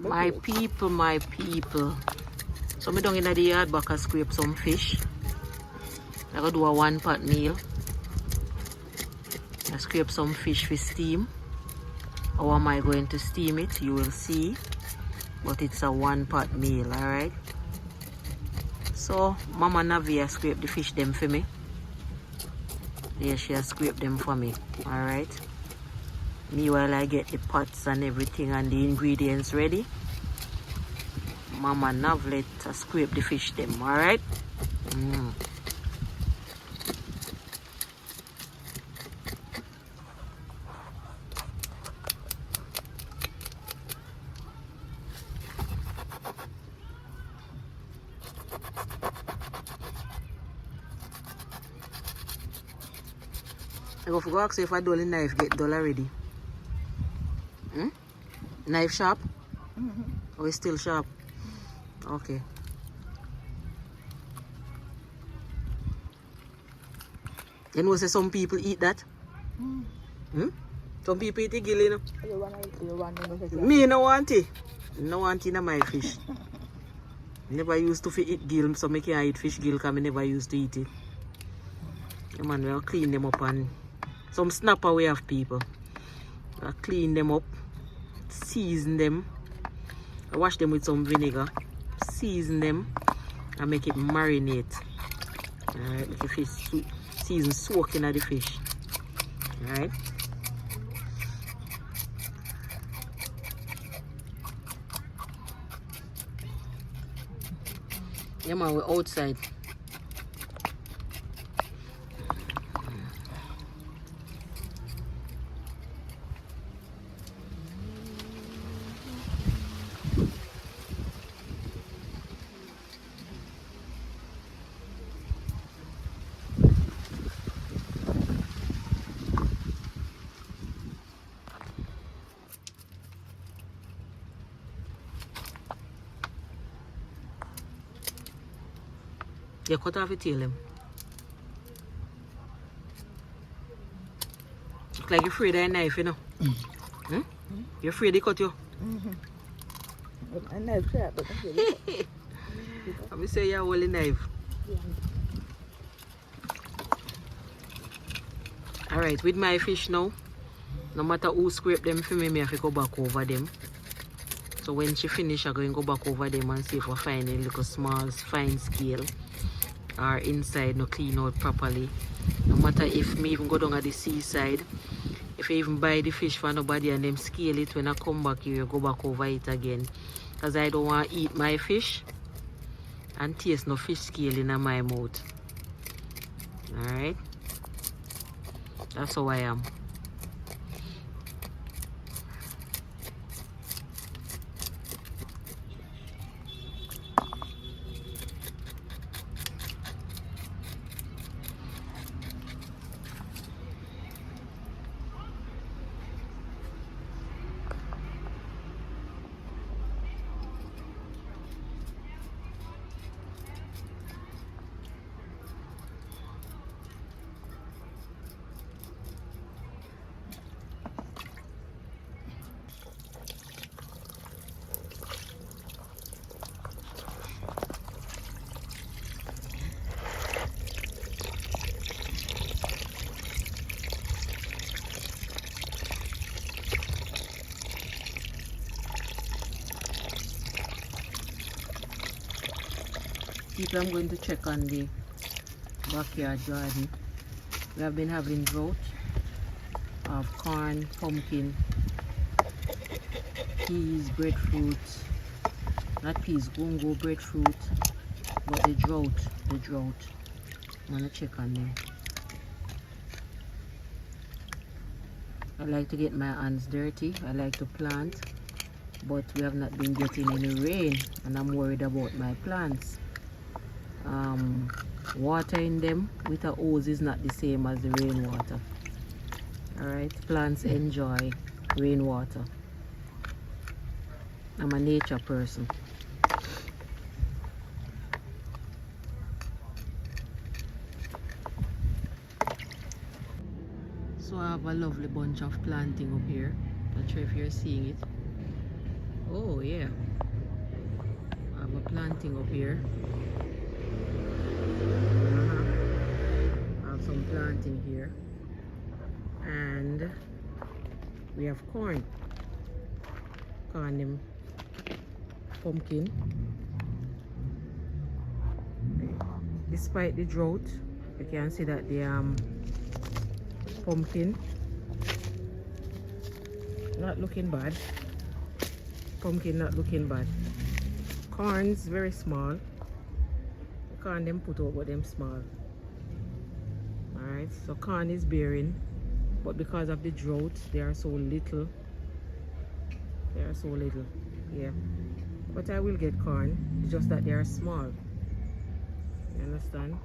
My people, my people. So me down in the yard back and scrape some fish. I gotta do a 1-pot meal. I scrape some fish for steam. How am I going to steam it? You will see. But it's a 1-pot meal, alright? So Mama Navia scrape the fish them for me. There she has scraped them for me. Alright. Meanwhile I get the pots and everything and the ingredients ready. Mama Navlet scrape the fish them, alright? I go for ask you if I do the knife get dull already. Knife sharp? Or it's still sharp? Okay. You know say some people eat that? Some people eat the gill, you know? Me no want it. No want it in my fish. Never used to eat gill, so I can't eat fish gill because I never used to eat it. Yeah, man, we'll clean them up and some snapper we have people. We'll clean them up, season them, I wash them with some vinegar, season them, and make it marinate. Alright, make the fish season soaking at the fish. Alright. Yeah man, we're outside. You cut off the tail him. Look like you're afraid of a knife, you know. You're afraid they cut you? A knife sharp, but Let me say you're holding knife. Alright, with my fish now, no matter who scrape them for me, I have to go back over them. So when she finish, I'm going to go back over them and see if I find a little small, fine scale. Or inside no clean out properly. No matter if me even go down at the seaside, if I even buy the fish for nobody and them scale it, when I come back here, go back over it again. Because I don't want to eat my fish and taste no fish scale in my mouth. Alright? That's how I am. People, I'm going to check on the backyard garden. We have been having drought of corn, pumpkin, peas, breadfruit, not peas, gongo, breadfruit, but the drought. I'm going to check on them. I like to get my hands dirty. I like to plant, but we have not been getting any rain and I'm worried about my plants. Watering them with a hose is not the same as the rainwater. Alright, plants enjoy rainwater. I'm a nature person. So I have a lovely bunch of planting up here. Not sure if you're seeing it. Oh yeah, I have a planting up here. I have some planting here, and we have corn. Them pumpkin. Despite the drought, you can see that the pumpkin not looking bad. Pumpkin not looking bad. Corn's very small. The corn them put out, but them small. Alright, so corn is bearing, but because of the drought, they are so little. They are so little, yeah. But I will get corn, it's just that they are small. You understand?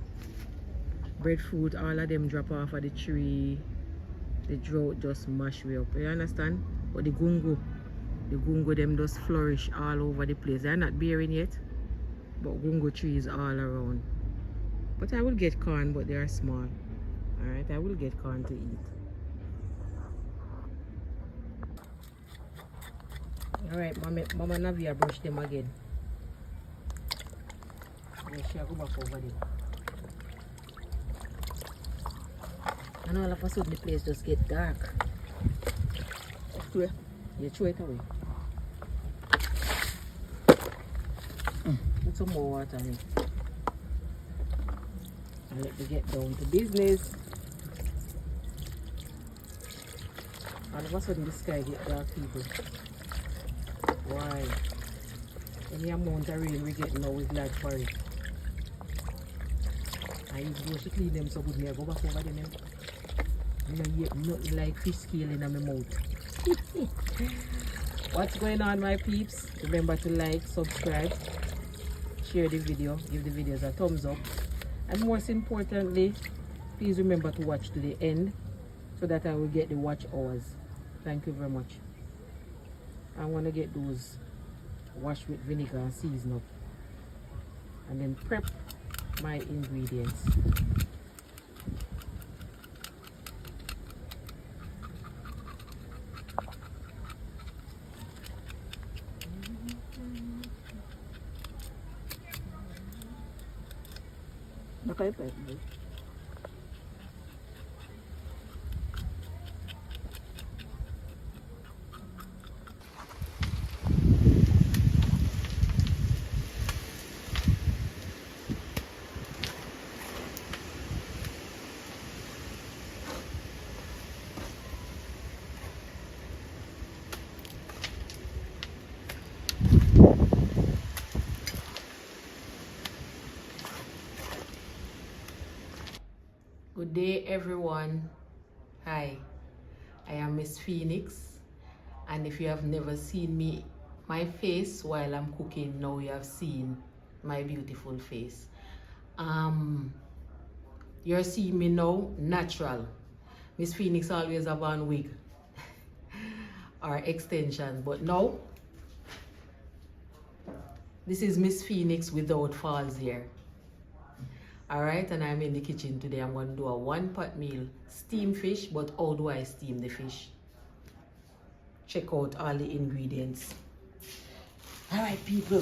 Breadfruit, all of them drop off of the tree. The drought just mash me up. You understand? But the gungo them just flourish all over the place. They're not bearing yet, but gungo trees all around. But I will get corn, but they are small. Alright, I will get corn to eat. Alright, Mama Navia brush them again. She go back over there. And all of a sudden the place just get dark. Where? You throw it away. Put some more water in. And let me get down to business. All of a sudden the sky get dark, people. Why? Any amount of rain we get now, we're glad for it. I used to go to clean them so good, me I go back over them. I don't hear nothing like fish scale in my mouth. What's going on, my peeps? Remember to like, subscribe, share the video, give the videos a thumbs up, and most importantly, please remember to watch to the end so that I will get the watch hours. Thank you very much. I want to get those washed with vinegar and season up, and then prep my ingredients. Nakaipat. Good day, everyone. Hi, I am Miss Phoenix, and if you have never seen my face while I'm cooking, now you have seen my beautiful face. You're seeing me now natural. Miss Phoenix always have on wig or extensions, but now this is Miss Phoenix without falls here. Alright, and I'm in the kitchen today. I'm going to do a one-pot meal, steam fish, but how do I steam the fish? Check out all the ingredients. Alright, people,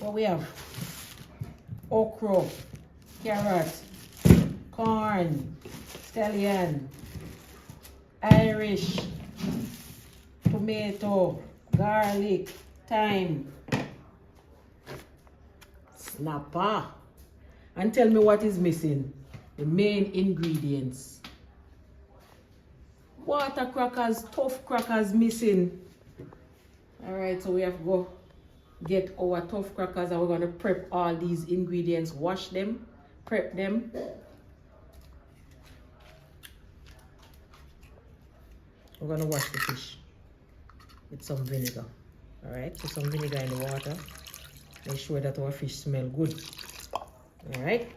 what we have? Okra, carrot, corn, scallion, Irish, tomato, garlic, thyme, snapper. And tell me what is missing. The main ingredients. Water crackers, tough crackers missing. Alright, so we have to go get our tough crackers and we're going to prep all these ingredients. Wash them, prep them. We're going to wash the fish with some vinegar. Alright, put some vinegar in the water. Make sure that our fish smell good. Alright,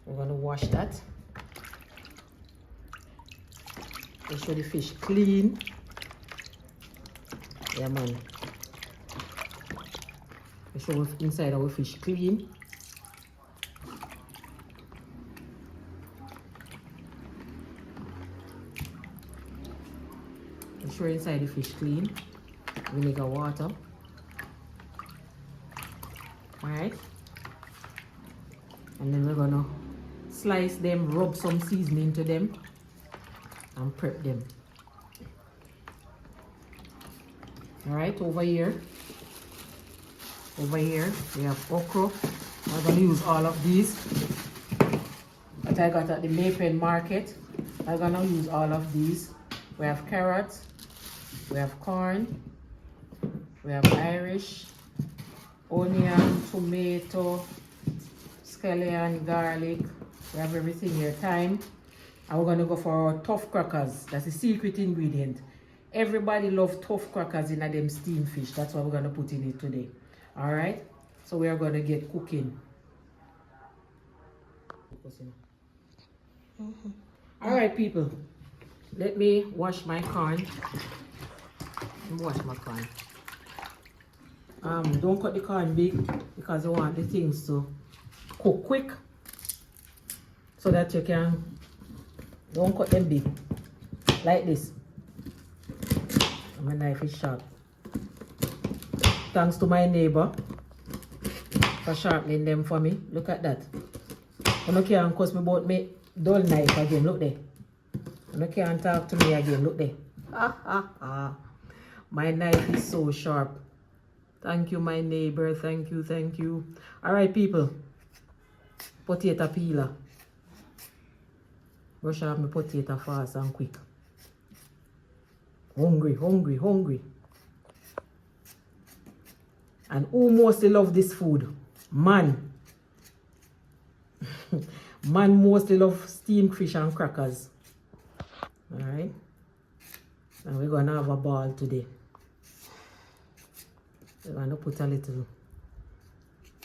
we're going to wash that. Make sure the fish clean. Yeah, man. Make sure inside our fish clean. Make sure inside the fish clean. Vinegar water. Alright? And then we're gonna slice them, rub some seasoning to them, and prep them. Alright, over here we have okra. I'm gonna use all of these that I got at the Maypen market. I'm gonna use all of these. We have carrots, we have corn, we have Irish, onion, tomato, scallion, garlic. We have everything here. Thyme. And we're gonna go for our tough crackers. That's the secret ingredient. Everybody loves tough crackers in them steamed fish. That's what we're gonna put in it today. Alright? So we are gonna get cooking. Alright, people. Let me wash my corn. Wash my corn. Don't cut the corn big because I want the things to cook quick. So that you can, don't cut them big. Like this. My knife is sharp. Thanks to my neighbor for sharpening them for me. Look at that. I can't cuss me about me dull knife again. Look there. I can't talk to me again. Look there. My knife is so sharp. Thank you, my neighbor. Thank you, thank you. Alright, people. Potato peeler. Brush off my potato fast and quick. Hungry, hungry, hungry. And who mostly love this food? Man. Man mostly love steamed fish and crackers. Alright. And we're gonna have a ball today. We're gonna put a little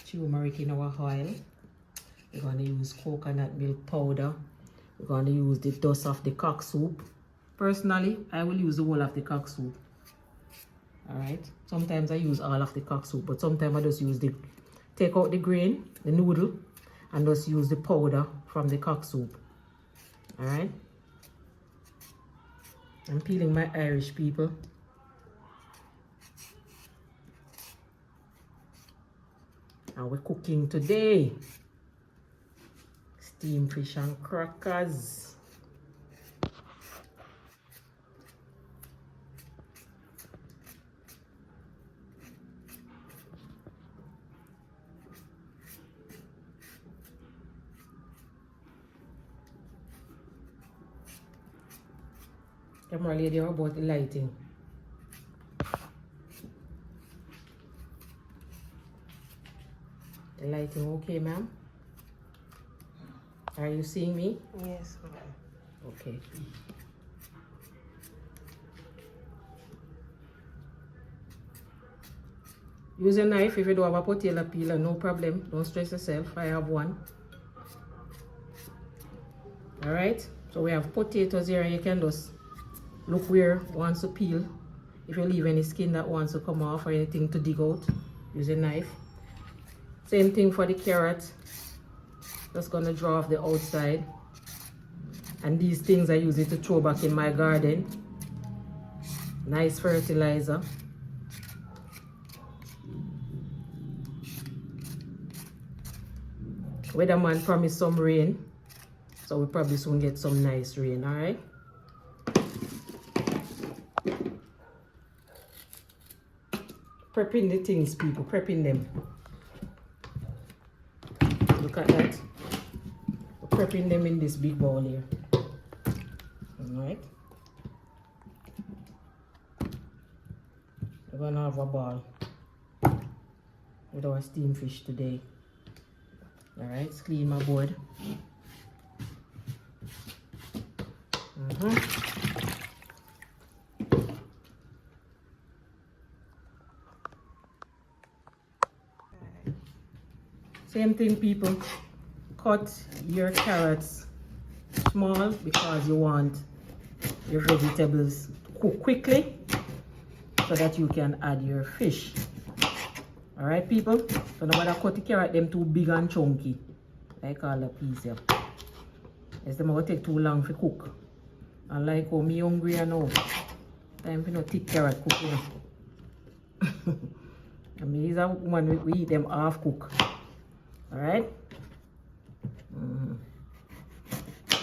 turmeric in our oil. We're gonna use coconut milk powder. We're gonna use the dust of the cock soup. Personally, I will use the whole of the cock soup. Alright. Sometimes I use all of the cock soup, but sometimes I just use take out the grain, the noodle, and just use the powder from the cock soup. Alright. I'm peeling my Irish, people. And we're cooking today. Steamed fish and crackers. Camera lady, how about the lighting? The lighting okay, ma'am? Are you seeing me? Yes, ma'am. Okay. Use a knife if you don't have a potato peeler, no problem. Don't stress yourself. I have one. Alright, so we have potatoes here, and you can just look where it wants to peel. If you leave any skin that wants to come off or anything to dig out, use a knife. Same thing for the carrot. Just gonna draw off the outside. And these things I use it to throw back in my garden. Nice fertilizer. Weatherman promised some rain, so we probably soon get some nice rain, alright? Prepping the things, people, prepping them. Look at that. We're prepping them in this big bowl here. Alright. We're gonna have a ball with our steamed fish today. Alright, let's clean my board. Same thing, people. Cut your carrots small because you want your vegetables to cook quickly so that you can add your fish. Alright, people? So no matter cut the carrot them too big and chunky. Like all the piece here. It's them going to take too long to cook. And like how me hungry and now. Time for no thick carrot cooking. And these are one we eat them half cook. Alright?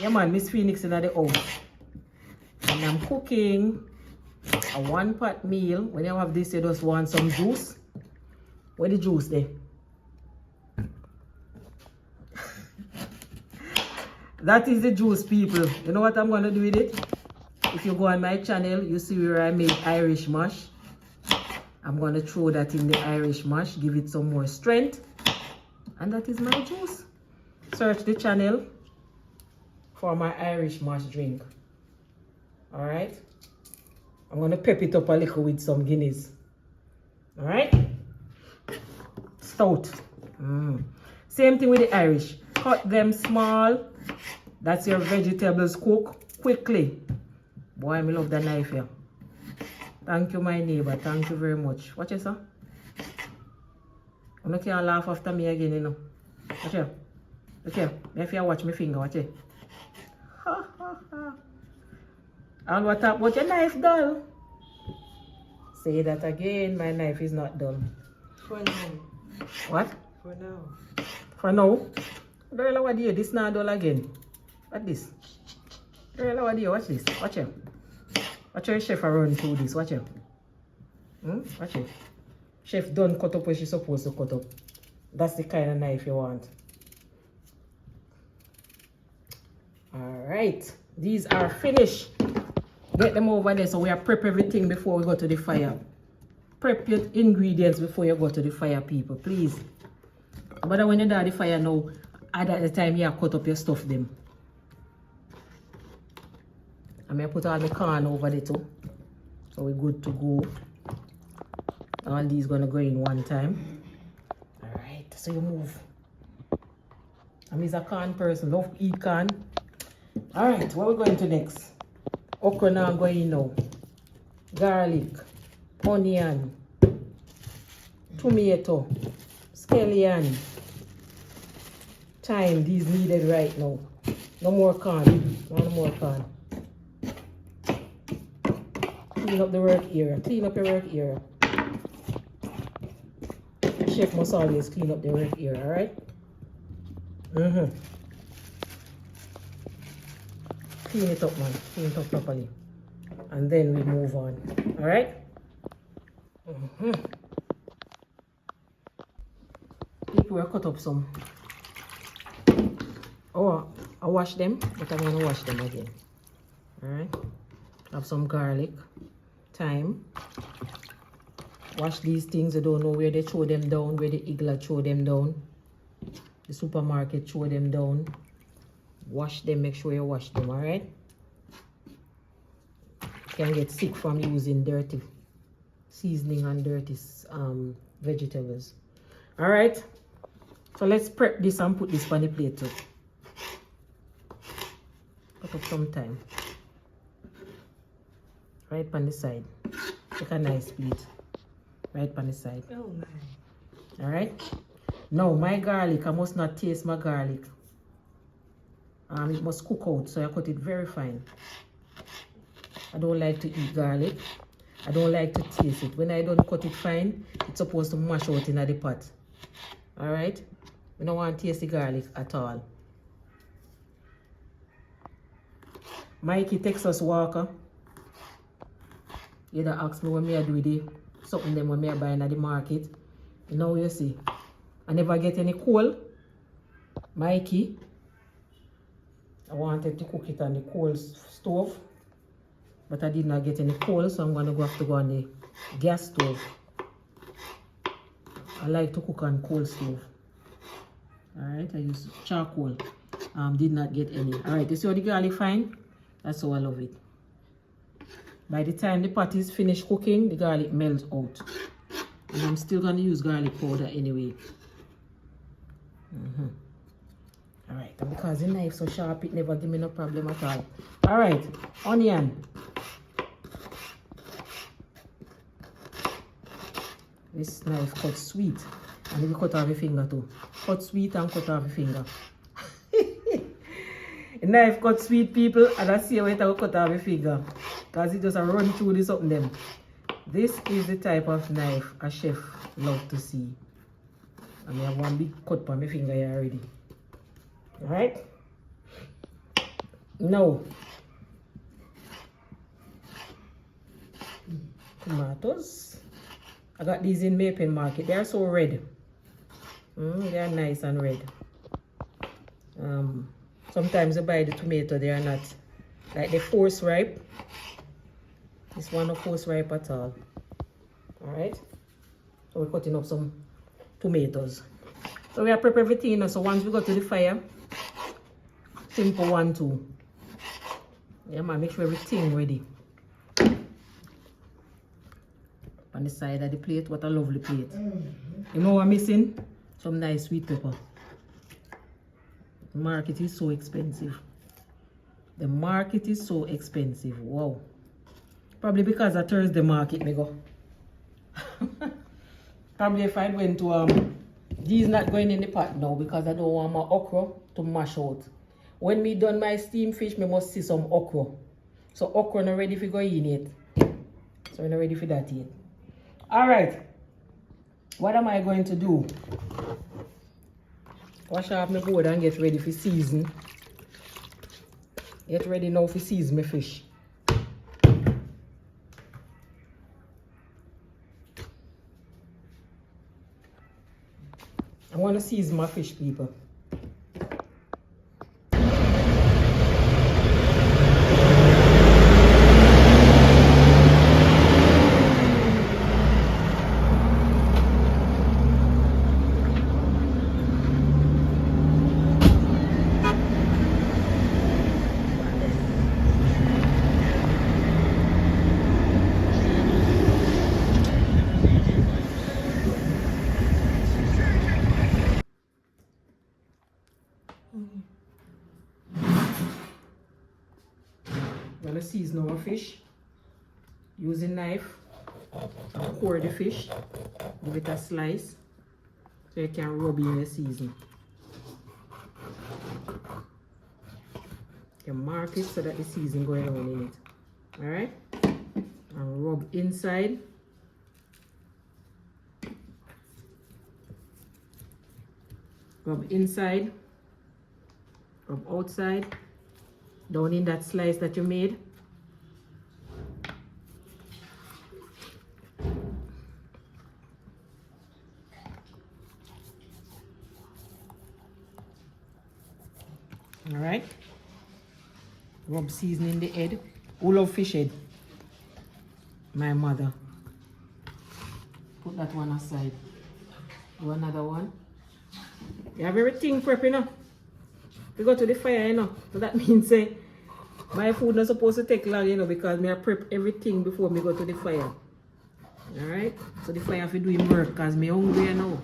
Yeah man, Miss Phoenix in the house. And I'm cooking a 1-pot meal. When you have this, you just want some juice. Where the juice there? That is the juice, people. You know what I'm going to do with it? If you go on my channel, you see where I make Irish mash. I'm going to throw that in the Irish mash, give it some more strength. And that is my juice. Search the channel for my Irish mash drink. Alright? I'm going to pep it up a little with some Guinness. Alright? Stout. Same thing with the Irish. Cut them small. That's your vegetables cook quickly. Boy, I love the knife here. Thank you, my neighbor. Thank you very much. Watch it, sir. You can't laugh after me again, you know. Watch it. Look here. If you watch my finger, watch it. Ha ha ha. And what about your knife dull? Say that again. My knife is not dull. For now. What? For now. For now? What do you do? This not dull again. What this? What do you watch this? Watch it. Watch your chef run through this. Watch it. Watch it. Chef done cut up what she's supposed to cut up. That's the kind of knife you want. Alright. These are finished. Get them over there so we are prep everything before we go to the fire. Prep your ingredients before you go to the fire, people. Please. But when you do the fire now, at the time you cut up your stuff them. I'm going to put all the corn over there too. So we're good to go. All these going to go in one time. Alright, so you move. I'm a corn person, love to eat corn. Alright, what we're going to next? Okra now going in now. Garlic, onion, tomato, scallion, thyme. These needed right now. No more corn. No more corn. Clean up the work area. Clean up your work area. Chef must always clean up the work area, alright? Clean it up, man. Clean it up properly. And then we move on. Alright? People will cut up some. Oh, I wash them, but I'm going to wash them again. Alright? Have some garlic. Thyme. Wash these things. I don't know where they throw them down, where the igla throw them down. The supermarket throw them down. Wash them, make sure you wash them, alright? You can get sick from using dirty seasoning and dirty vegetables. Alright? So let's prep this and put this on the plate too. Cut up some time. Right on the side. Take a nice plate. Right on the side. Oh, nice. Alright? Now, my garlic, I must not taste my garlic. It must cook out, so I cut it very fine. I don't like to eat garlic. I don't like to taste it. When I don't cut it fine, it's supposed to mash out in the pot. Alright? We don't want to taste the garlic at all. Mikey, Texas Walker. You don't ask me when I do the something them when I buy in the market. Now you see. I never get any coal. Mikey. I wanted to cook it on the coal stove. But I did not get any coal, so I'm going to have to go on the gas stove. I like to cook on coal stove. Alright, I use charcoal. Did not get any. Alright, you see how the garlic fine? That's how I love it. By the time the pot is finished cooking, the garlic melts out. And I'm still going to use garlic powder anyway. Alright, and because the knife so sharp, it never give me no problem at all. Alright, onion. This knife cuts sweet. And if you cut off your finger too. Cut sweet and cut off your finger. The knife cut sweet, people, and I see how it will cut off your finger. Because it just run through this something them. This is the type of knife a chef love to see. And I have one big cut on my finger here already. Alright? Now, tomatoes. I got these in Maple Market. They are so red. They are nice and red. Sometimes you buy the tomato, they are not like the force ripe. This one no force ripe at all. Alright? So we're cutting up some tomatoes. So we have prepared everything, you know, so once we go to the fire, simple 1, 2. Yeah man, make sure everything ready. On the side of the plate, what a lovely plate. You know what I'm missing? Some nice sweet pepper. The market is so expensive. The market is so expensive. Wow. Probably because of Thursday market, me go. Probably if I went to these not going in the pot now because I don't want my okra to mash out. When me done my steamed fish, me must see some okra. So okra not ready for go in it. So we're not ready for that yet. Alright. What am I going to do? Wash off my board and get ready for season. Get ready now for season my fish. I want to season my fish, people. I'm going to season our fish. Use a knife. Pour the fish. Give it a slice. So you can rub in your season. You can mark it so that the season going on in it. Alright? And rub inside. Rub inside. Rub outside. Down in that slice that you made. Alright. Rub seasoning the head. Who love fish head? My mother. Put that one aside. Do another one. You have everything prepped, you know. We go to the fire, you know. So that means my food not supposed to take long, you know, because I prep everything before me go to the fire. Alright? So the fire have to do him work because I'm hungry, you know.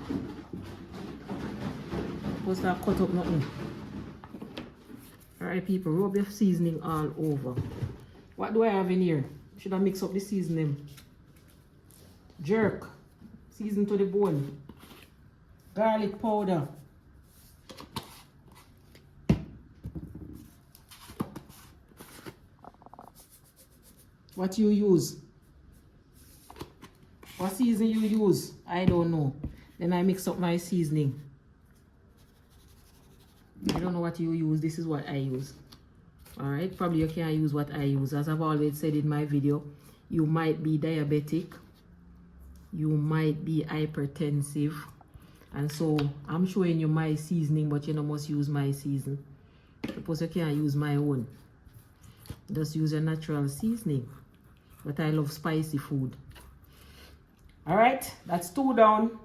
Supposed to cut up nothing. Alright people, rub your seasoning all over. What do I have in here? Should I mix up the seasoning? Jerk. Season to the bone. Garlic powder. What you use? What season you use? I don't know. Then I mix up my seasoning. I don't know what you use. This is what I use. Alright, probably you can't use what I use. As I've always said in my video, you might be diabetic. You might be hypertensive. And so I'm showing you my seasoning, but you know must use my season. Suppose you can't use my own. Just use a natural seasoning. But I love spicy food. Alright, that's 2 down.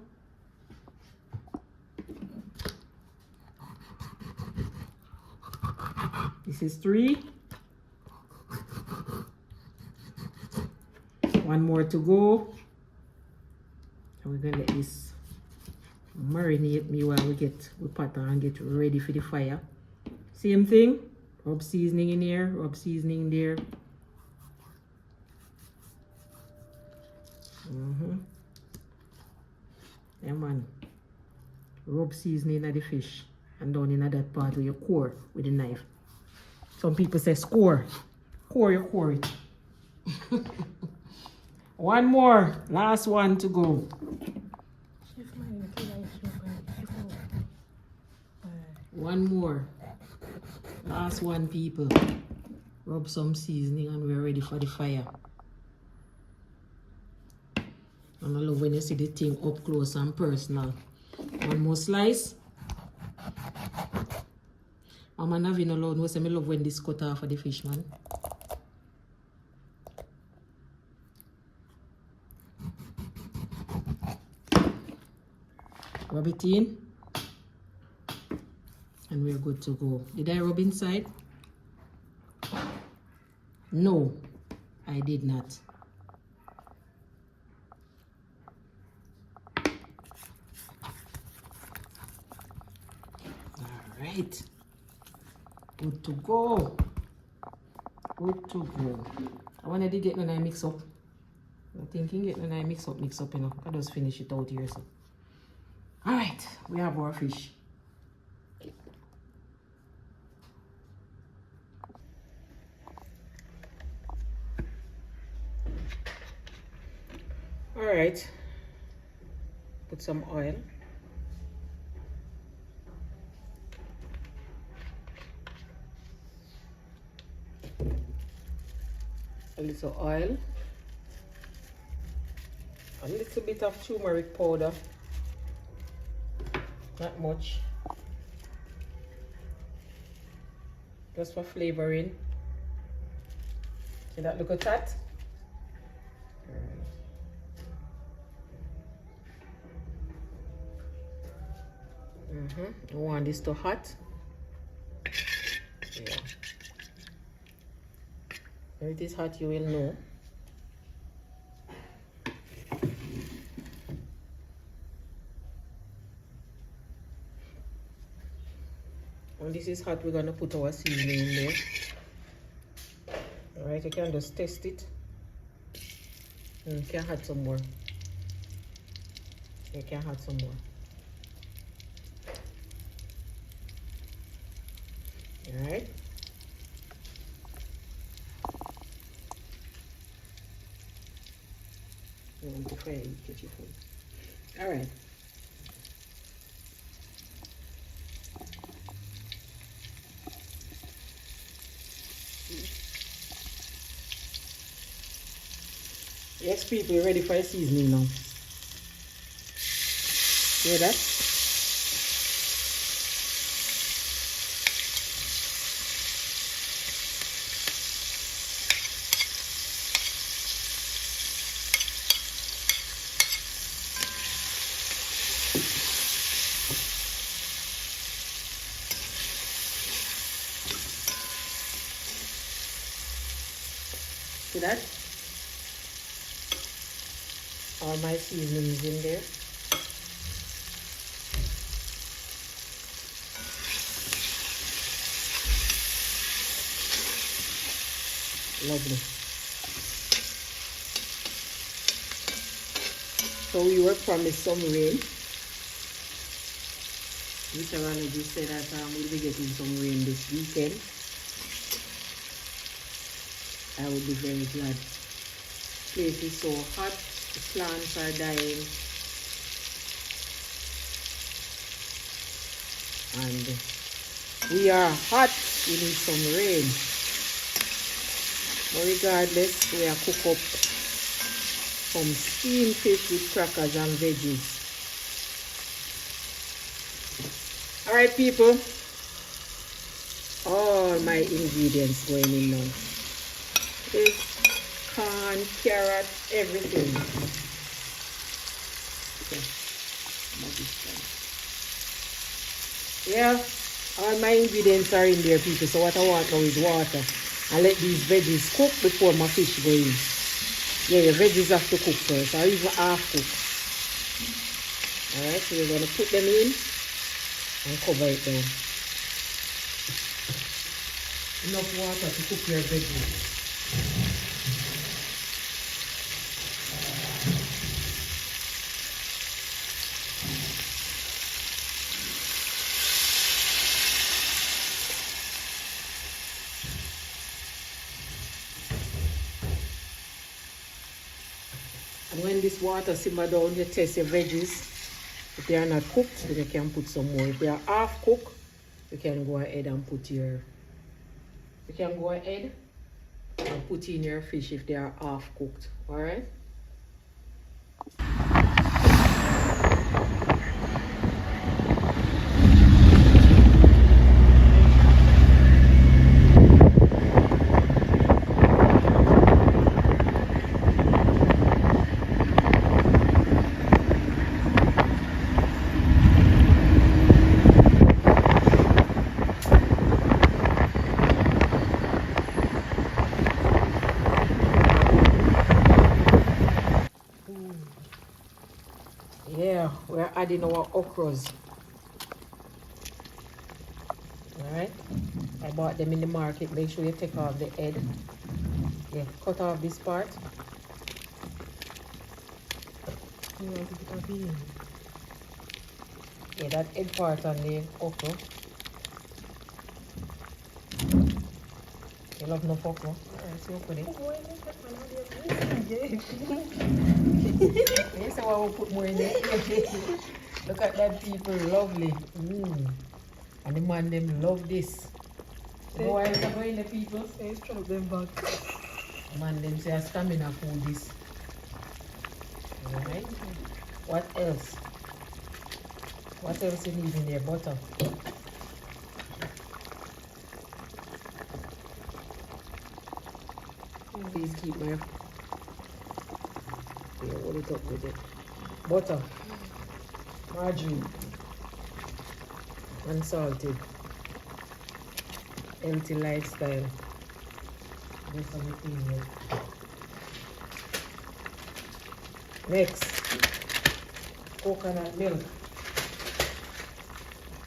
This is 3. 1 more to go. And we're gonna let this marinate me while we pot and get ready for the fire. Same thing. Rub seasoning in here, rub seasoning there. Yeah man. Rub seasoning at the fish and down in that part where you core with the knife. Some people say score. Core, you core it. One more. Last one to go. One more. Last one, people. Rub some seasoning and we're ready for the fire. And I love when you see the thing up close and personal. One more slice. Mama Navin alone knows I love when this cut off of the fish, man. Rub it in. And we're good to go. Did I rub inside? No, I did not. Alright. Good to go. Good to go. I wanted to get when I mix up. I'm thinking get when I mix up, you know. I just finish it out here. So. Alright, we have our fish. Alright, put some oil. A little oil. A little bit of turmeric powder. Not much. Just for flavoring. See that? Look at that. I want this to hot. Yeah. When it is hot, you will know. When this is hot, we're gonna put our seasoning in there. Alright, you can just test it. You can add some more. You can add some more. Alright. You want to fry it, get your food. Alright. Yes, people, you're ready for your seasoning now. Hear that? See that? All my seasonings in there. Lovely. So we were promised some rain. Mr. Manager said that we'll be getting some rain this weekend. I would be very glad. Place is so hot, the plants are dying, and we are hot. We need some rain. But regardless, we are cook up some steamed fish with crackers and veggies. Alright, people, all my ingredients going in now. This corn, carrot, everything. Okay. Yeah, all my ingredients are in there, people. So what I want now is water. And let these veggies cook before my fish go in. Yeah, your veggies have to cook first, or even half cook. Alright, so we're going to put them in and cover it down. Enough water to cook your veggies. And when this water simmer down, you test your veggies. If they are not cooked, then you can put some more. If they are half cooked, you can go ahead and put your, you can go ahead and put in your fish if they are half cooked. Alright? Yeah, we're adding our okras. Alright? I bought them in the market. Make sure you take off the head. Yeah, cut off this part. Yeah, that head part on the okra. You love no okra? Alright, so you put it. Yes, I will put more in it. Look at that, people, lovely. And the man them love this. You know why it's going the people? Say it's trying to them back. Man them say stamina food this. Alright. What else? What else you need in there? Butter. Please keep my, yeah, hold it up with it. Butter, margarine, unsalted, healthy lifestyle. This is the thing here. Next, coconut milk.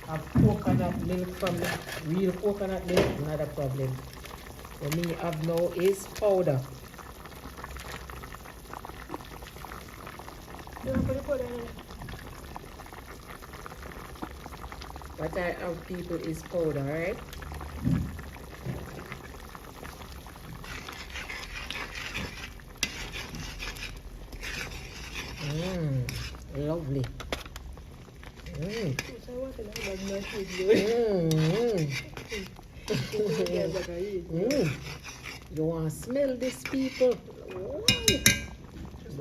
Have coconut milk from real coconut milk, not a problem. What me have now is powder. What I have, people, is powder, right? Lovely. You want to smell this, people? Wow.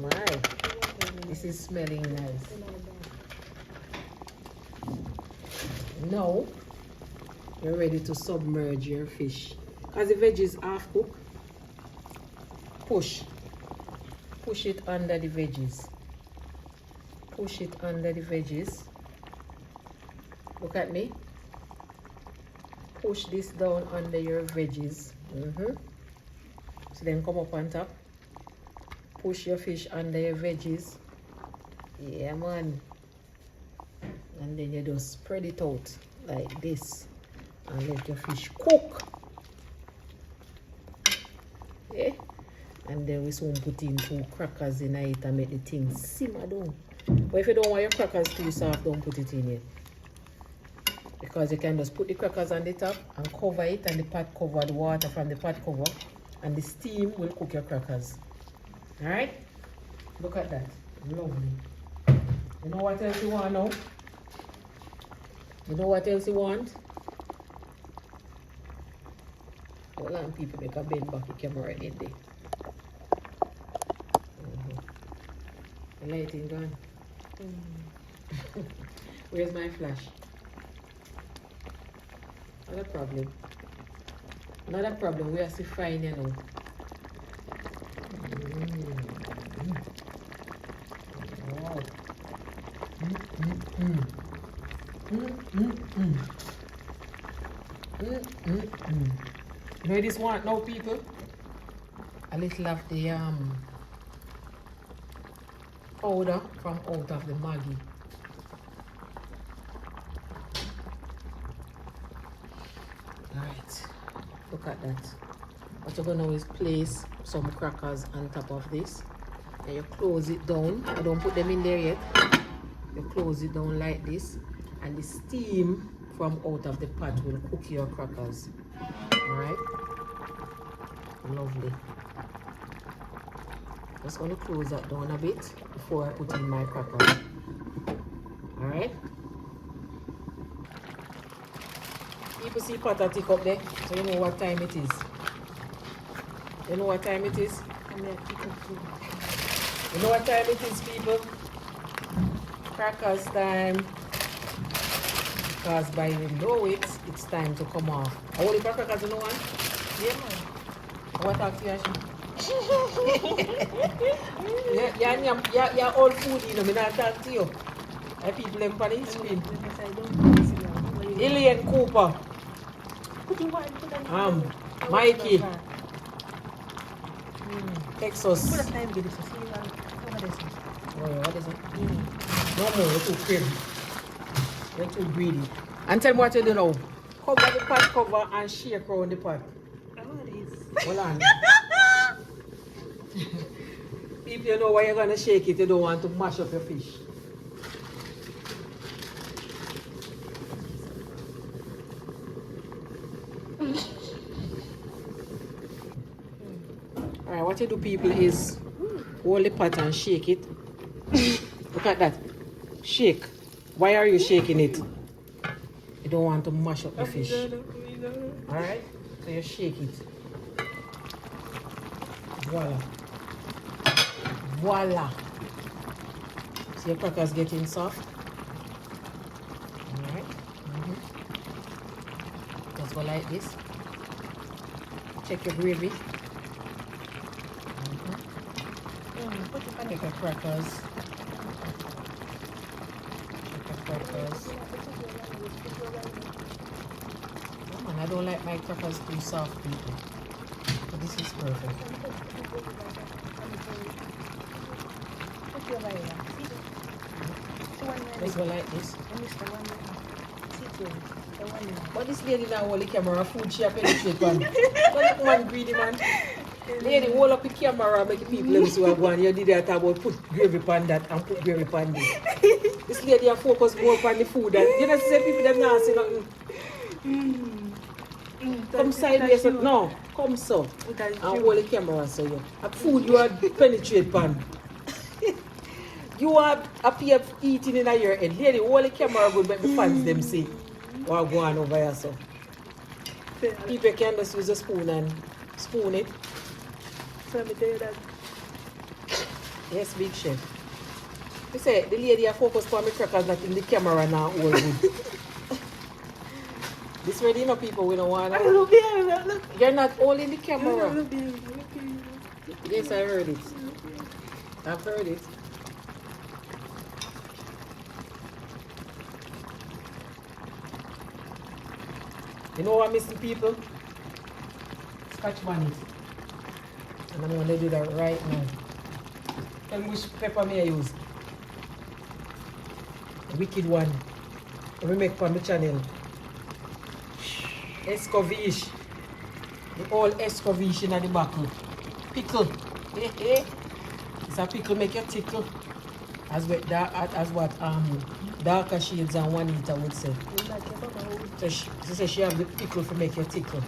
My, this is smelling nice. Now, you're ready to submerge your fish. As the veggie is half cooked, push it under the veggies. Push it under the veggies. Look at me. Push this down under your veggies. So then come up on top. Push your fish under your veggies. Yeah, man. And then you just spread it out like this and let your fish cook. Yeah. And then we soon put in 2 crackers in it and make the thing simmer down. But if you don't want your crackers too soft, don't put it in yet. Because you can just put the crackers on the top and cover it, and the pot cover, the water from the pot cover, and the steam will cook your crackers. Alright? Look at that. Lovely. You know what else you want now? You know what else you want? Hold on, people, make a bend back the camera in there. The lighting gone. Where's my flash? Not a problem. Not a problem. We are still frying, you know. Wow. You know this one now, people? A little of the powder from out of the Maggi. Alright, look at that. What you're gonna do is place some crackers on top of this, and you close it down. I don't put them in there yet. You close it down like this, and the steam from out of the pot will cook your crackers. Alright, lovely. Just going to close that down a bit before I put in my crackers. Alright? People see pot a tick up there, so you know what time it is. You know what time it is? You know what time it is, people? Crackers time. Because by you know it, it's time to come off. I want the crackers, you know one? Yeah, man. What talk to you, you're all food, you know, I'm not talking to you. I people them on the screen. Ilian Cooper. Mikey. Texas. Put a time with this. Oh, yeah, what is it? No more, you're too crazy. You're too greedy. And tell me what you do now. Cover the pot cover and shake around the pot. Hold on. If you know why you're going to shake it, you don't want to mash up your fish. Alright, what you do, people, is hold the pot and shake it. Look at that. Shake. Why are you shaking it? You don't want to mash up the fish. Alright? So you shake it. Voila. Voila. See your crackers getting soft? Alright. Just go like this. Check your gravy. Check your crackers. Check your crackers. Oh man, I don't like my crackers too soft, people. But this is perfect. Let's go like this. But this lady now hold the camera, food she a penetrate one. Don't man greedy man. Lady hold up the camera, make the people them see what go on. You did that about put gravy pan that and put gravy pan this. This lady a focus more on the food and you know say people them not say nothing. Come sideways, no, come so. And hold the camera so you. A food you are penetrate pan. You are appear eating in your head. Lady, hold the camera good, but the fans them see what go on over here so. People can just use a spoon and spoon it. So me tell you that. Yes, big chef. You say the lady are focused on the crackers not in the camera now all good. This ready enough people we don't want. You're not all in the camera. Yes, I heard it. I've heard it. You know what I'm missing, people? Scotch bonnet. And I'm going to do that right now. Tell me which pepper may I use. The wicked one. Let me make on the channel. Escovitch. The old escovitch in the buckle. Pickle. Hey, hey. It's a pickle make you tickle. As what darker shades than Juanita would say. So she says she have the pickle to make you tickle.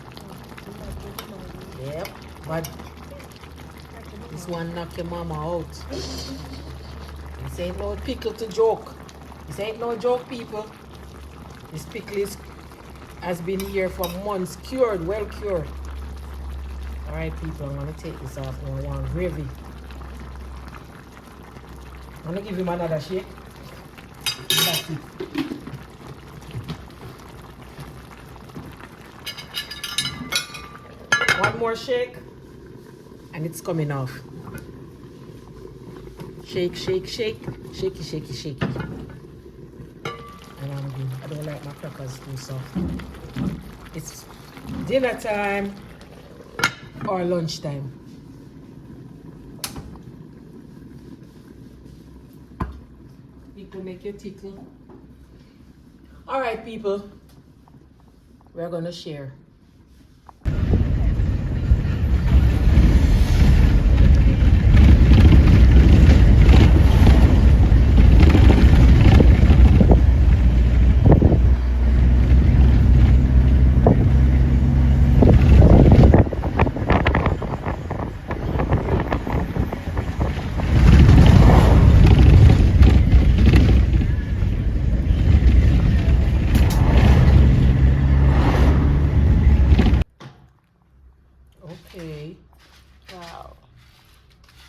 Yep, but this one knock your mama out. This ain't no pickle to joke. This ain't no joke, people. This pickle has been here for months, cured, well cured. Alright, people, I'm gonna take this off. I want gravy. I'm gonna give him another shake. That's it. One more shake and it's coming off. Shake, shake, shake, shaky, shaky, shaky. And I'm good. I don't like my crackers too soft. It's dinner time or lunch time. People make you tickle. Alright, people. We're gonna share.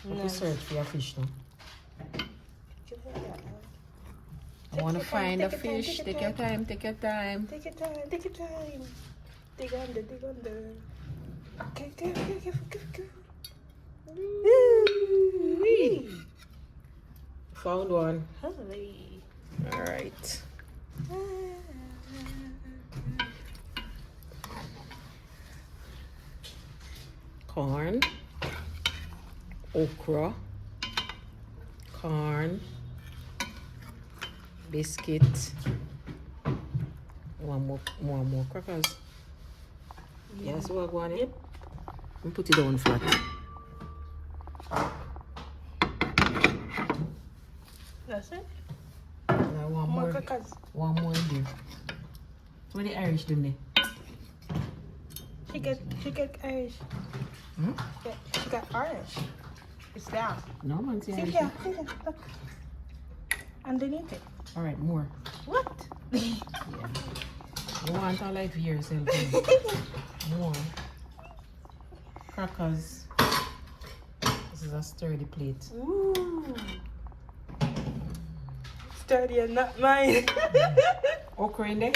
Let me search for your fish now. Just like that, huh? I want to Take your time, find a take your time, fish. take your Take your time, take your time. Take your time, take your time. Dig under, dig under. Okay, go, go, go, go, go. Woo-wee. Found one. Holy. Alright. Corn. Okra. Corn. Biscuit. One more crackers. Yes, what I want it? Yep. And put it down flat. That's it? Now one More more. crackers. One more in there. What the Irish doing there? She get Irish. Hmm? Yeah, she got Irish. It's down. No man, see See Irish. here, look. Underneath it. Alright, more. What? Yeah. You want all life here yourself. More. Crackers. This is a sturdy plate. Ooh. Sturdy and not mine. Okra in there?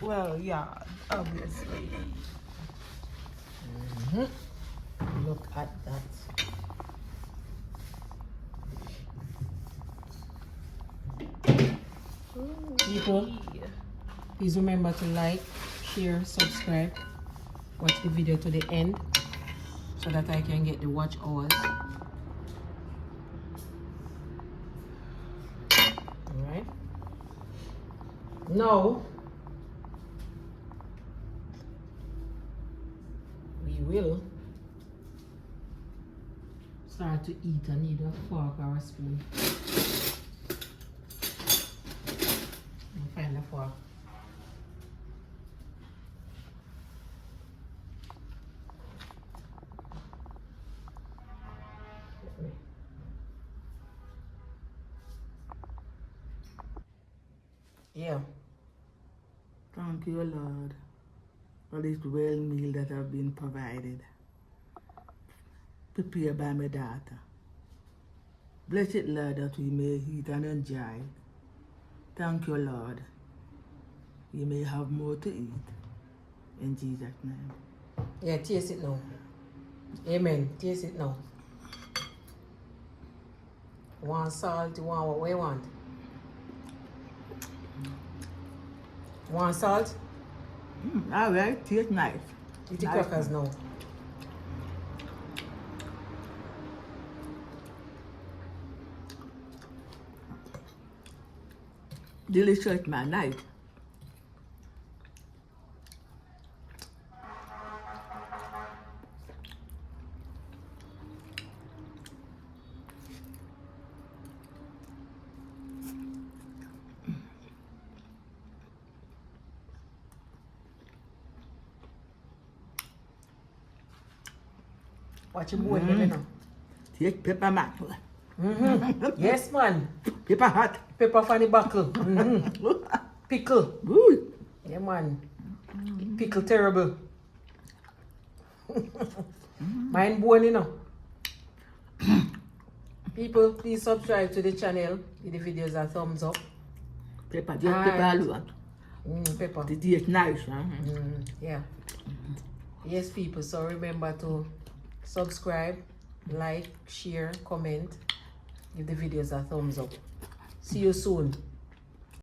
Well, yeah, obviously. Look at that. People, please remember to like, share, subscribe, watch the video to the end so that I can get the watch hours. Alright. Now we will start to eat. I need a fork or a spoon. Find the fork. Yeah. Thank you, Lord, for this well meal that have been provided, prepared by my daughter. Bless it, Lord, that we may eat and enjoy. Thank you, Lord. We may have more to eat. In Jesus' name. Yeah, taste it now. Amen. Taste it now. You want salt? You want what you want? You want salt? All right, tastes nice. Eat the crackers now. Delicious, man, nice. Watch your boy, you know. Take pepper, man. Yes, man. Pepper hot. Pepper for the buckle. Pickle. Ooh. Yeah, man. Pickle terrible. Mine bone, you know. People, please subscribe to the channel. Give the videos a thumbs up. Pepper, just pepper alone. Pepper. The taste nice, huh? Yeah. Yes, people. So remember to subscribe, like, share, comment. Give the videos a thumbs up. See you soon.